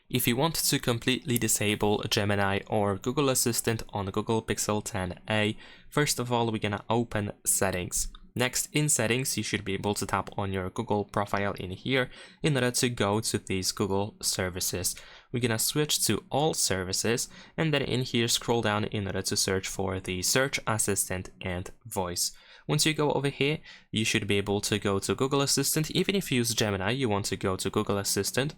If you want to completely disable Gemini or Google Assistant on the Google Pixel 10a, first of all, we're gonna open Settings. Next, in Settings, you should be able to tap on your Google profile in here in order to go to these Google services. We're gonna switch to All Services, and then in here scroll down in order to search for the Search Assistant and Voice. Once you go over here, you should be able to go to Google Assistant. Even if you use Gemini, you want to go to Google Assistant.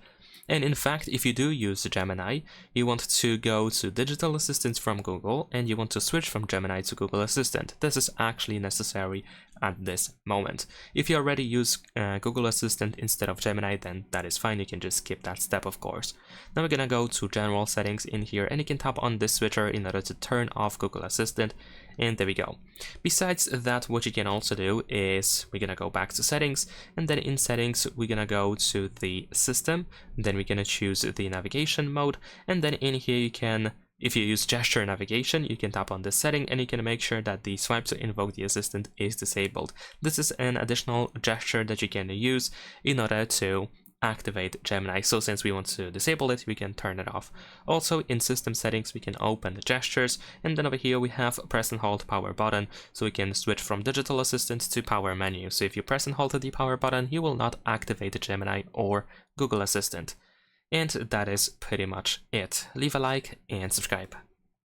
And in fact, if you do use Gemini, you want to go to Digital Assistants from Google, and you want to switch from Gemini to Google Assistant. This is actually necessary at this moment. If you already use Google Assistant instead of Gemini, then that is fine. You can just skip that step, of course. Now we're gonna go to General Settings in here, and you can tap on this switcher in order to turn off Google Assistant. And there we go. Besides that, what you can also do is we're gonna go back to Settings, and then in Settings we're gonna go to the System, then we're gonna choose the Navigation mode, and then in here you can, if you use gesture navigation, you can tap on this setting and you can make sure that the swipe to invoke the assistant is disabled. This is an additional gesture that you can use in order to activate Gemini. So since we want to disable it, we can turn it off. Also in system settings, we can open the gestures, and then over here we have press and hold power button, so we can switch from digital assistant to power menu. So if you press and hold the power button, you will not activate Gemini or Google Assistant. And that is pretty much it. Leave a like and subscribe.